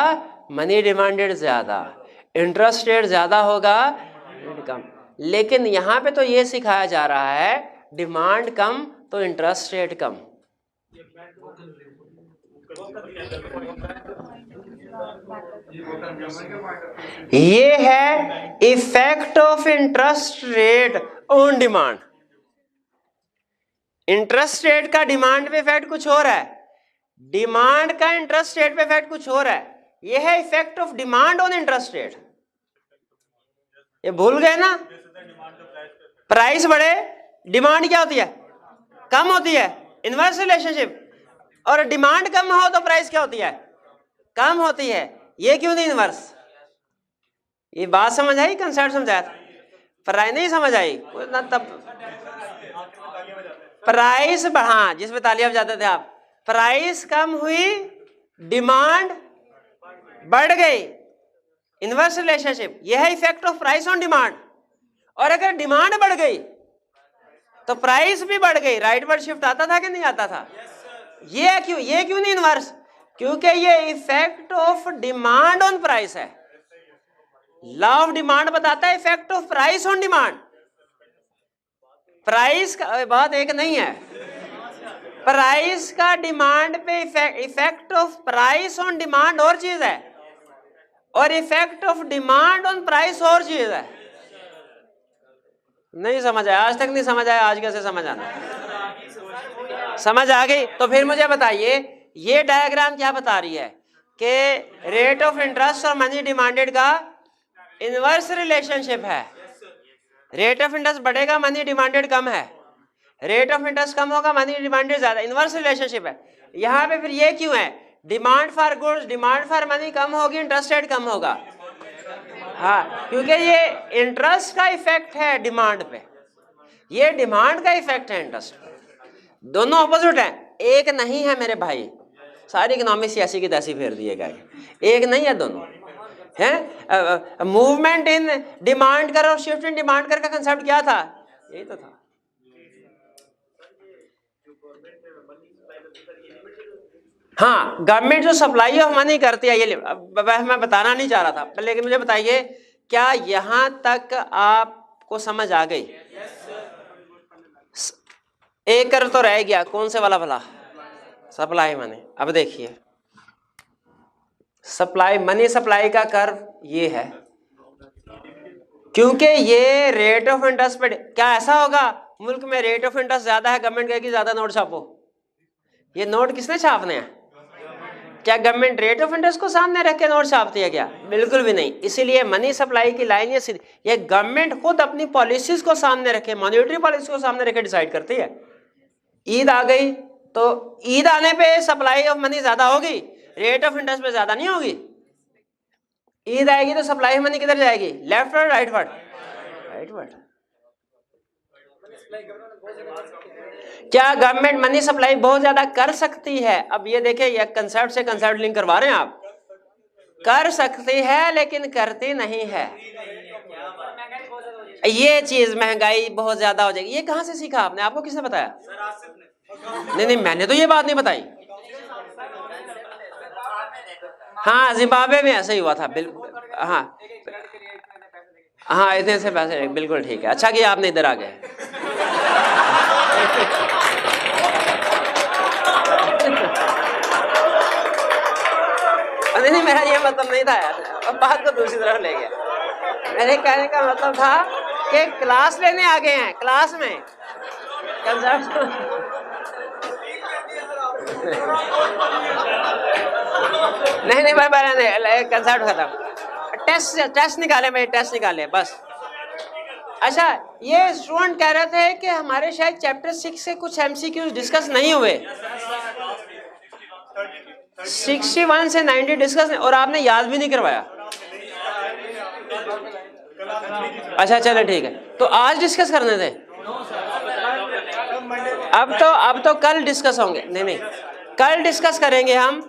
मनी डिमांडेड ज्यादा, इंटरेस्ट रेट ज्यादा होगा, रेट कम। लेकिन यहां पे तो ये सिखाया जा रहा है डिमांड कम तो इंटरेस्ट रेट कम। ये है effect of interest rate on demand. Interest rate का डिमांड पे इफेक्ट कुछ और है, डिमांड का इंटरेस्ट रेट पे इफेक्ट कुछ और है। ये है effect of demand on interest rate. ये भूल गए ना? प्राइस बढ़े, डिमांड क्या होती है? कम होती है, इनवर्स रिलेशनशिप। और डिमांड कम हो तो प्राइस क्या होती है? कम होती है। ये क्यों नहीं इनवर्स? ये बात समझ आई? कंसेप्ट समझाया था? प्राइस नहीं समझ आई ना? तब प्राइस बढ़ा, जिसमें तालियां बजाते थे आप, प्राइस कम हुई, डिमांड बढ़ गई, इनवर्स रिलेशनशिप। यह है effect of price on demand. और अगर डिमांड बढ़ गई तो प्राइस भी बढ़ गई। राइट वर्ड शिफ्ट आता था कि नहीं आता था? ये क्यों नहीं इनवर्स? क्योंकि ये effect of demand on price है। लॉ ऑफ डिमांड बताता है effect of price on demand. Price का बात एक नहीं है, प्राइस का डिमांड पे effect of price on demand और चीज है, और effect of demand on price और चीज है। नहीं समझ आया? आज तक नहीं समझ आया, आज कैसे समझ आना? समझ आ गई? तो फिर मुझे बताइए, ये डायग्राम क्या बता रही है कि रेट ऑफ इंटरेस्ट और मनी डिमांडेड का इनवर्स रिलेशनशिप है। रेट ऑफ इंटरेस्ट बढ़ेगा, मनी डिमांडेड कम है। रेट ऑफ इंटरेस्ट कम होगा, मनी डिमांडेड ज्यादा, इनवर्स रिलेशनशिप है। यहाँ पे फिर ये क्यों है? Demand for goods, demand for money कम होगी, इंटरेस्ट रेट कम होगा। हाँ, क्योंकि ये इंटरेस्ट का इफेक्ट है डिमांड पे, ये डिमांड का इफेक्ट है इंटरेस्ट पे। दोनों ऑपोजिट है, एक नहीं है मेरे भाई। सारी इकोनॉमिक्स ऐसी की तैसी फेर दिए गए, एक नहीं है, दोनों है। मूवमेंट इन डिमांड कर और शिफ्ट इन डिमांड कर का कंसेप्ट क्या था? यही तो था। हाँ, गवर्नमेंट जो सप्लाई ऑफ मनी करती है, ये मैं बताना नहीं चाह रहा था, लेकिन मुझे बताइए क्या यहां तक आपको समझ आ गई? एक कर तो रह गया, कौन से वाला भला? Supply money. अब देखिए, सप्लाई मनी सप्लाई का कर्व ये है, क्योंकि ये रेट ऑफ इंटरेस्ट पे। क्या ऐसा होगा मुल्क में रेट ऑफ इंटरेस्ट ज्यादा है, गवर्नमेंट कहेगी ज्यादा नोट छापो? ये नोट किसने छापने हैं? क्या गवर्नमेंट रेट ऑफ इंटरेस्ट को सामने रख के नोट छापती है क्या? बिल्कुल भी नहीं। इसीलिए मनी सप्लाई की लाइन ये गवर्नमेंट खुद अपनी पॉलिसीज को सामने रखे, मॉनिटरी पॉलिसी को सामने रखे डिसाइड करती है। ईद आ गई तो ईद आने पे सप्लाई ऑफ मनी ज्यादा होगी, रेट ऑफ इंटरेस्ट पे ज्यादा नहीं होगी। ईद आएगी तो सप्लाई ऑफ मनी किधर जाएगी? Left word right word? Right word. क्या गवर्नमेंट मनी सप्लाई बहुत ज्यादा कर सकती है? अब ये देखिए, ये कंसेप्ट से कंसेप्ट लिंक करवा रहे हैं आप। कर सकती है लेकिन करती नहीं है। ये चीज महंगाई बहुत ज्यादा हो जाएगी, ये कहां से सीखा आपने? आपको किसने बताया? नहीं, मैंने तो ये बात नहीं बताई। हाँ, जिम्बाब्वे में ऐसा ही हुआ था, बिल्कुल। हाँ हाँ, इतने से पैसे, बिल्कुल ठीक है। अच्छा किया आपने इधर आ गए। नहीं, मेरा ये मतलब नहीं था यार, अब बात को दूसरी तरफ ले गया। मेरे कहने का मतलब था कि क्लास लेने आ गए हैं, क्लास में नहीं भाई, कंसेप्ट खत्म। टेस्ट निकाले भाई, टेस्ट निकाले बस। अच्छा, ये स्टूडेंट कह रहे थे कि हमारे शायद चैप्टर 6 से कुछ एमसीक्यूज डिस्कस नहीं हुए। 61 से 90 डिस्कस नहीं, और आपने याद भी नहीं करवाया। अच्छा चलो ठीक है, तो आज डिस्कस करने थे। अब तो कल डिस्कस होंगे। नहीं, कल डिस्कस करेंगे हम,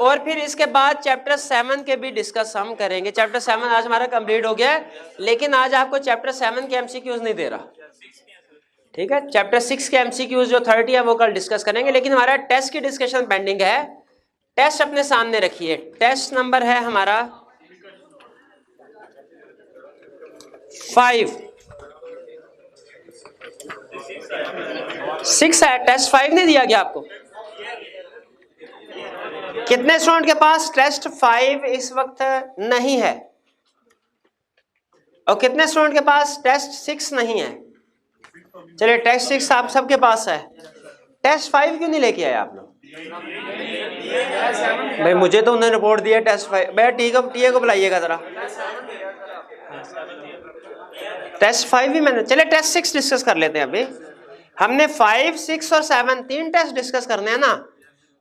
और फिर इसके बाद चैप्टर 7 के भी डिस्कस हम करेंगे। चैप्टर 7 आज हमारा कंप्लीट हो गया है, लेकिन आज आपको चैप्टर 7 के एमसीक्यूज नहीं दे रहा, ठीक है। चैप्टर 6 के एमसीक्यूज जो 30 है वो कल डिस्कस करेंगे, लेकिन हमारा टेस्ट की डिस्कशन पेंडिंग है। टेस्ट अपने सामने रखिए, टेस्ट नंबर है हमारा 5, 6 है, टेस्ट 5 नहीं दिया गया आपको। कितने स्टूडेंट के पास टेस्ट 5 इस वक्त नहीं है, और कितने स्टूडेंट के पास टेस्ट 6 नहीं है? चलिए, टेस्ट 6 आप सबके पास है, टेस्ट 5 क्यों नहीं लेके आए आप लोग? भाई मुझे तो उन्होंने रिपोर्ट दिया टेस्ट 5। भैया टीए को बुलाइएगा जरा, टेस्ट 5 भी मैंने। चलिए टेस्ट 6 डिस्कस कर लेते हैं। अभी हमने 5, 6 और 7 3 टेस्ट डिस्कस करने हैं ना।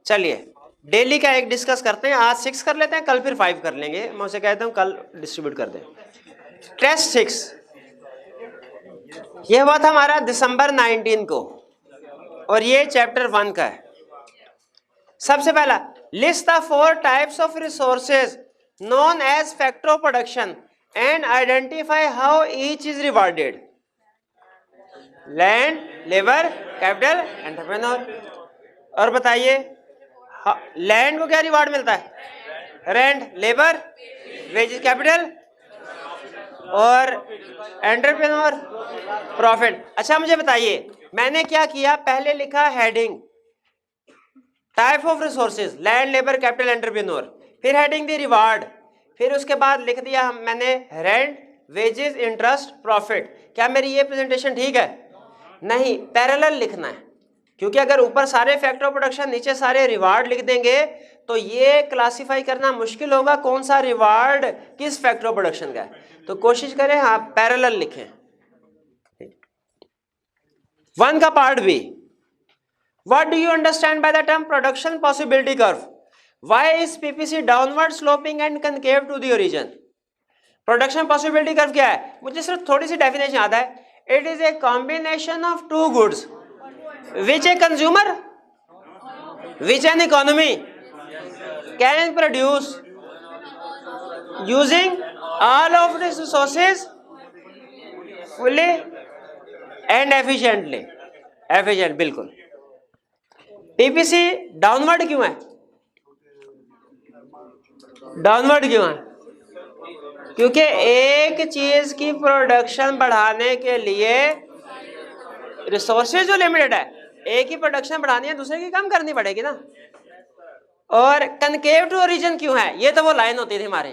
चलिए डेली का एक डिस्कस करते हैं, आज 6 कर लेते हैं, कल फिर 5 कर लेंगे। मैं उसे कहता हूँ कल डिस्ट्रीब्यूट कर दें। टेस्ट 6 ये हुआ था हमारा दिसंबर 19 को, और ये चैप्टर 1 का है। सबसे पहला, list the 4 types of resources known age factor of production and identify how each is rewarded. Land, labour, capital, entrepreneur. और बताइए लैंड को क्या रिवार्ड मिलता है? रेंट, लेबर, वेजेस, कैपिटल, और एंटरप्रेन्योर प्रॉफिट। अच्छा मुझे बताइए, मैंने क्या किया, पहले लिखा heading type of resources, land, labour, capital, entrepreneur, फिर हेडिंग दी रिवार्ड, फिर उसके बाद लिख दिया मैंने रेंट, वेजेस, इंटरेस्ट, प्रॉफिट। क्या मेरी ये प्रेजेंटेशन ठीक है? नहीं, पैरेलल लिखना है, क्योंकि अगर ऊपर सारे फैक्टर ऑफ प्रोडक्शन नीचे सारे रिवार्ड लिख देंगे तो ये क्लासिफाई करना मुश्किल होगा कौन सा रिवार्ड किस फैक्टर ऑफ प्रोडक्शन का है। तो कोशिश करें हाँ पैरेलल लिखें। 1 का part b, what do you understand by the term production possibility curve? Why is PPC downward sloping and concave to the origin? Production possibility curve क्या है? मुझे सिर्फ थोड़ी सी डेफिनेशन याद है। It is a combination of 2 goods which a consumer, which an economy can produce using all of its resources fully and efficiently. efficient, बिल्कुल। PPC downward क्यों है? डाउनवर्ड क्यों है? क्योंकि एक चीज की प्रोडक्शन बढ़ाने के लिए रिसोर्सेज जो लिमिटेड है, एक ही प्रोडक्शन बढ़ानी है, दूसरे की कम करनी पड़ेगी ना। और कनकेव टू ओरिजिन क्यों है? ये तो वो लाइन होती थी हमारे,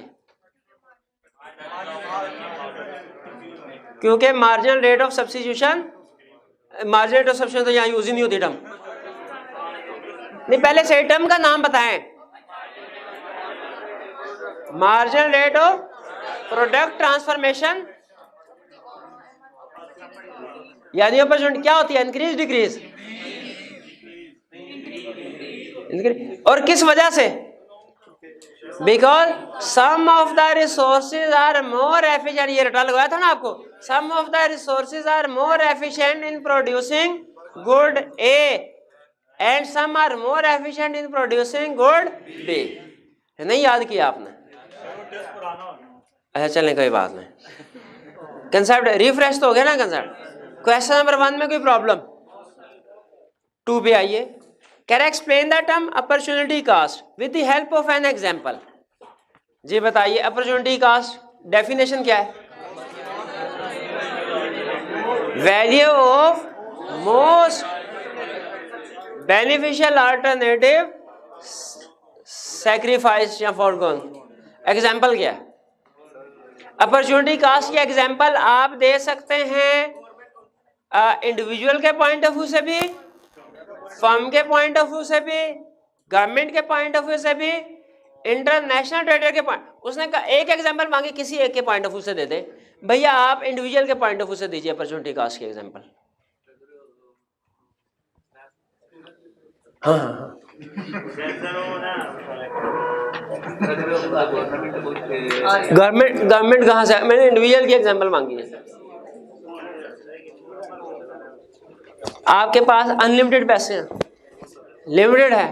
क्योंकि marginal rate of substitution, marginal rate of substitution तो यहाँ यूज ही नहीं होती टर्म। नहीं, पहले सही टर्म का नाम बताएं। Marginal rate of product transformation, यानी अपॉर्चुनिटी क्या होती है? Increase, decrease. और किस वजह से? Because some of the resources are more efficient. ये रटा लगाया था ना आपको, some of the resources are more efficient in producing good A and some are more efficient in producing good B. नहीं याद किया आपने? अच्छा चलें, कोई बात नहीं। कंसेप्ट रिफ्रेश तो हो गया ना कंसेप्ट। क्वेश्चन नंबर 1 में कोई प्रॉब्लम? 2 पे आइए, कह रहा explain the term opportunity cost with the help of an example. जी बताइए अपॉर्चुनिटी कास्ट डेफिनेशन क्या है? Value of most beneficial alternative sacrifice या फॉरगॉन। एग्जाम्पल क्या है? अपॉर्चुनिटी कास्ट के एग्जाम्पल आप दे सकते हैं इंडिविजुअल के पॉइंट ऑफ व्यू से भी, फर्म के पॉइंट ऑफ व्यू से भी, गवर्नमेंट के पॉइंट ऑफ व्यू से भी, इंटरनेशनल ट्रेडर के पॉइंट। उसने एक एग्जांपल मांगे, किसी एक के पॉइंट ऑफ व्यू से दे दे। भैया आप इंडिविजुअल के पॉइंट ऑफ व्यू से दीजिए अपॉर्चुनिटी कास्ट के एग्जांपल। हाँ हाँ हाँ गवर्नमेंट कहाँ से? मैंने इंडिविजुअल की एग्जांपल मांगी है। आपके पास अनलिमिटेड पैसे हैं, लिमिटेड है,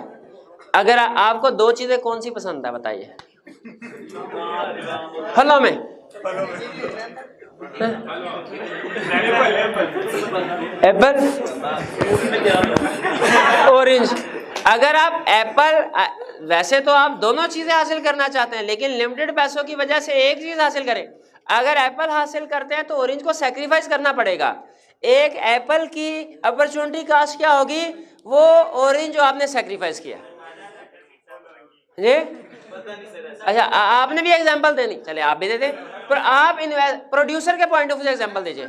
अगर आपको दो चीजें कौन सी पसंद है बताइए? फलों में एप्पल, ऑरेंज। अगर आप एप्पल, वैसे तो आप दोनों चीजें हासिल करना चाहते हैं, लेकिन लिमिटेड पैसों की वजह से एक चीज हासिल करें। अगर एप्पल हासिल करते हैं तो ऑरेंज को सैक्रिफाइस करना पड़ेगा। एक एप्पल की अपॉर्चुनिटी कास्ट क्या होगी? वो ऑरेंज जो आपने सैक्रिफाइस किया। जी अच्छा, आपने भी एग्जांपल देनी, चले आप भी दे दें, पर आप प्रोड्यूसर के पॉइंट ऑफ व्यू से एग्जांपल दीजिए।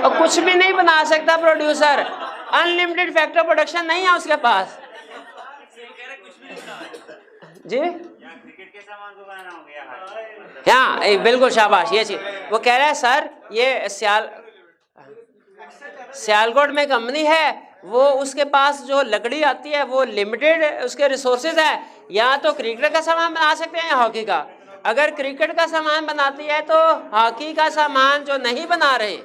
और कुछ भी नहीं बना सकता प्रोड्यूसर, अनलिमिटेड फैक्टर प्रोडक्शन नहीं है उसके पास। जी हाँ बिल्कुल शाबाश, ये चीज वो कह रहा है सर, ये सियालकोट में कंपनी है, वो उसके पास जो लकड़ी आती है वो लिमिटेड उसके रिसोर्सेज है, या तो क्रिकेट का सामान बना सकते हैं या हॉकी का। अगर क्रिकेट का सामान बनाती है तो हॉकी का सामान जो नहीं बना रहे,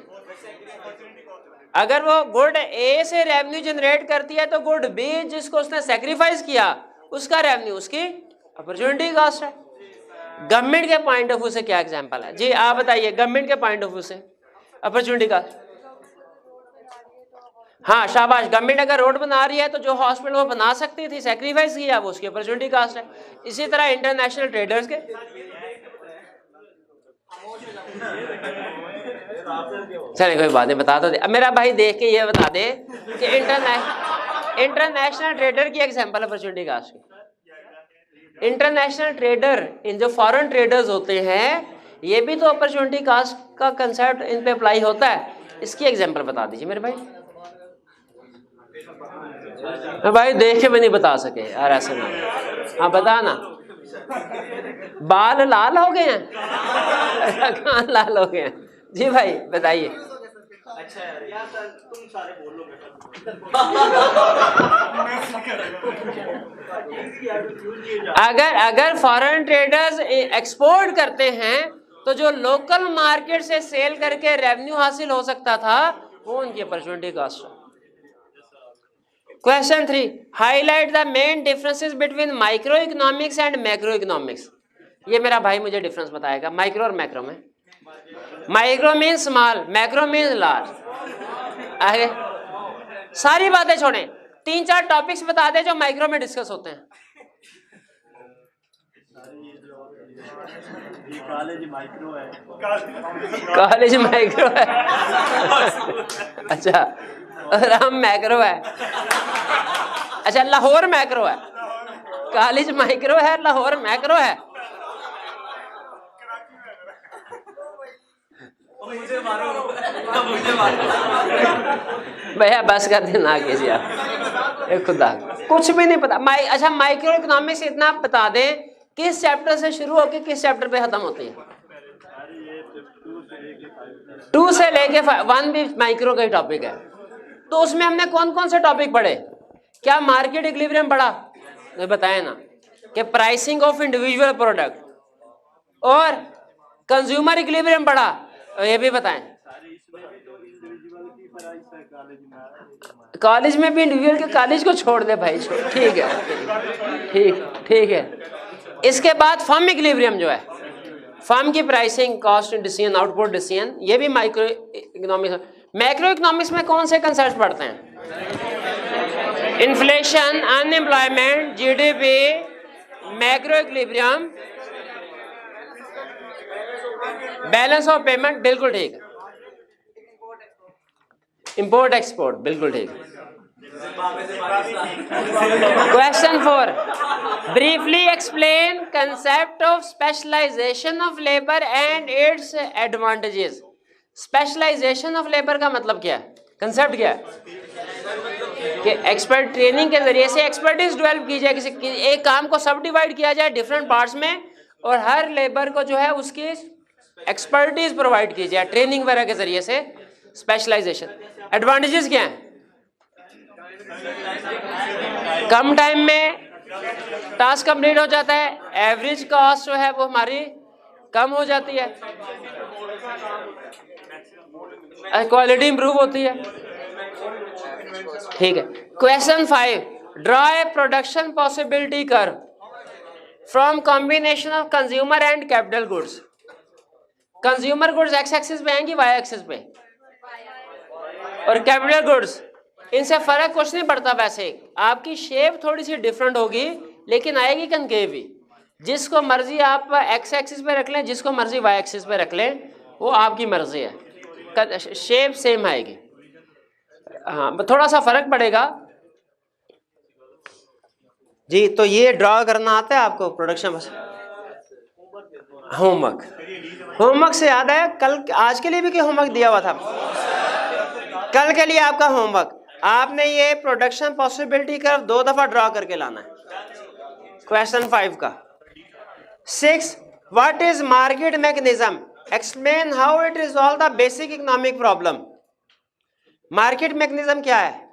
अगर वो गुड ए से रेवेन्यू जनरेट करती है तो गुड बी जिसको उसने सैक्रिफाइस किया उसका रेवेन्यू उसकी अपॉर्चुनिटी कॉस्ट है। गवर्नमेंट के पॉइंट ऑफ व्यू से क्या एग्जांपल है? जी आप बताइए गवर्नमेंट के पॉइंट ऑफ व्यू से अपॉर्चुनिटी कॉस्ट। हाँ शाबाश, गवर्नमेंट अगर रोड बना रही है तो जो हॉस्पिटल वो बना सकती थी, सैक्रिफाइस किया, वो उसकी अपॉर्चुनिटी कॉस्ट है। इसी तरह इंटरनेशनल ट्रेडर्स के चले कोई बात नहीं, बता दो। मेरा भाई देख के ये बता दे कि इंटरनेशनल ट्रेडर की एग्जांपल अपॉर्चुनिटी कॉस्ट की। इंटरनेशनल ट्रेडर, इन जो फॉरेन ट्रेडर्स होते हैं, ये भी तो अपॉर्चुनिटी कॉस्ट का कंसेप्ट इन पे अप्लाई होता है। इसकी एग्जांपल बता दीजिए मेरे भाई। भाई देख के भी नहीं बता सके यार, ऐसे ना। हाँ बता ना, बाल लाल हो गए हैं, कान लाल हो गए हैं। जी भाई बताइए। अच्छा यार सर तुम सारे बोलोगे। अगर फॉरेन ट्रेडर्स एक्सपोर्ट करते हैं तो जो लोकल मार्केट से सेल करके रेवेन्यू हासिल हो सकता था वो उनकी अपॉर्चुनिटी कॉस्ट है। Question 3, highlight the main differences between micro economics and macro economics. ये मेरा भाई मुझे डिफरेंस बताएगा माइक्रो और मैक्रो में। Micro means small, macro means large. आगे सारी बातें छोड़ें, 3-4 टॉपिक्स बता दे जो माइक्रो में डिस्कस होते हैं। कॉलेज माइक्रो है, कॉलेज माइक्रो है। अच्छा और हम मैक्रो है। अच्छा लाहौर मैक्रो है, कॉलेज माइक्रो है, लाहौर मैक्रो है। भैया बस कर देना कीजिए आप, खुदा कुछ भी नहीं पता। अच्छा माइक्रो इकोनॉमिक्स इतना बता दें किस चैप्टर से शुरू होकर किस चैप्टर पे खत्म होती है? 2 से लेके 1 भी माइक्रो का ही टॉपिक है। तो उसमें हमने कौन कौन से टॉपिक पढ़े? क्या मार्केट इक्विलिब्रियम पढ़ा? तो बताए ना कि प्राइसिंग ऑफ इंडिविजुअल प्रोडक्ट, और कंज्यूमर इक्विलिब्रियम पढ़ा, ये भी बताएं। कॉलेज में भी इंडिविजुअल के, कॉलेज को छोड़ दे भाई, ठीक है, ठीक है। इसके बाद फर्म इक्विलिब्रियम जो है, फर्म की pricing, cost decision, output decision, ये भी माइक्रो इकोनॉमिक्स। मैक्रो इकोनॉमिक्स में कौन से कंसेप्ट पढ़ते हैं? Inflation, unemployment, GDP, macro equilibrium, balance of payment, बिल्कुल ठीक है। इंपोर्ट एक्सपोर्ट, बिल्कुल ठीक है। Question 4, briefly explain concept of specialisation of labour and its advantages. Specialisation of labour का मतलब क्या है, कंसेप्ट क्या है? कि एक्सपर्ट ट्रेनिंग के जरिए से एक्सपर्टीज डेवलप की जाए, किसी एक काम को सब डिवाइड किया जाए डिफरेंट पार्ट्स में, और हर लेबर को जो है उसकी एक्सपर्टीज प्रोवाइड की जाए ट्रेनिंग वगैरह के जरिए से, स्पेशलाइजेशन। एडवांटेजेस क्या हैं? कम टाइम में टास्क कंप्लीट हो जाता है, एवरेज कॉस्ट जो है वो हमारी कम हो जाती है, क्वालिटी इंप्रूव होती है। ठीक है। Question 5, draw a production possibility curve from combination of consumer and capital goods. Consumer goods x axis पे आएंगी, वाई एक्सिस पे, और कैपिटल गुड्स, इनसे फर्क कुछ नहीं पड़ता। वैसे आपकी शेप थोड़ी सी डिफरेंट होगी लेकिन आएगी कनकेव ही। जिसको मर्जी आप एक्स एक्सिस पे रख लें, जिसको मर्जी वाई एक्सिस पे रख लें, वो आपकी मर्जी है, शेप सेम आएगी। हाँ, थोड़ा सा फर्क पड़ेगा जी। तो ये ड्रॉ करना आता है आपको प्रोडक्शन? होमवर्क से याद है, कल आज के लिए भी कोई होमवर्क दिया हुआ था? कल के लिए आपका होमवर्क, आपने ये प्रोडक्शन पॉसिबिलिटी कर्व 2 दफा ड्रॉ करके लाना है। क्वेश्चन 5 का 6, what is market mechanism, explain how it resolve the basic economic problem. Market mechanism क्या है?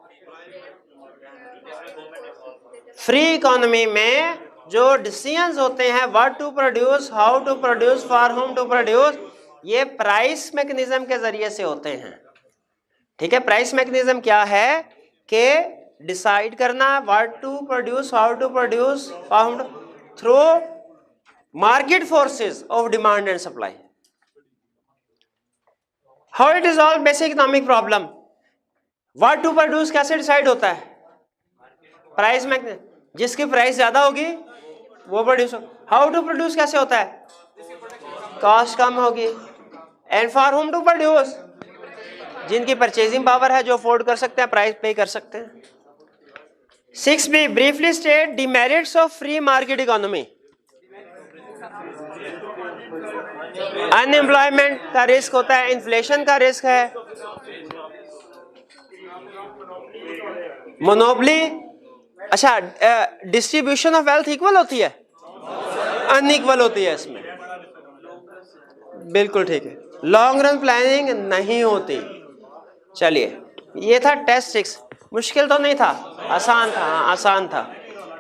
फ्री इकोनॉमी में जो डिसीजंस होते हैं, what to produce, how to produce, for whom to produce, ये प्राइस मैकेनिज्म के जरिए से होते हैं। ठीक है। प्राइस मैकेनिज्म क्या है कि डिसाइड करना what to produce, how to produce, found through market forces of demand and supply. How it resolve basic economic problem, what to produce कैसे डिसाइड होता है? प्राइस मैकेनिज्म, जिसकी प्राइस ज्यादा होगी वो प्रोड्यूस हो। हाउ टू प्रोड्यूस कैसे होता है? कॉस्ट कम होगी। And for whom to produce, जिनकी परचेजिंग पावर है, जो अफोर्ड कर सकते हैं, प्राइस पे कर सकते हैं। 6b, briefly state demerits of free market economy. Unemployment का रिस्क होता है, इन्फ्लेशन का रिस्क है, मोनोपोली, अच्छा डिस्ट्रीब्यूशन ऑफ वेल्थ इक्वल होती है, अनइक्वल होती है इसमें, बिल्कुल ठीक है। लॉन्ग रन प्लानिंग नहीं होती। चलिए, ये था टेस्ट 6। मुश्किल तो नहीं था, आसान था। हाँ, आसान था।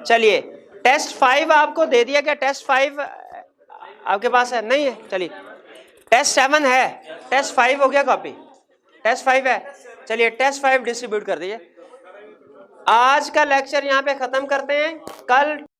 चलिए, टेस्ट 5 आपको दे दिया गया। टेस्ट 5 आपके पास है? नहीं है। चलिए, टेस्ट 7 है, टेस्ट 5 हो गया कॉपी, टेस्ट 5 है। चलिए, टेस्ट 5 डिस्ट्रीब्यूट कर दीजिए। आज का लेक्चर यहाँ पे खत्म करते हैं। कल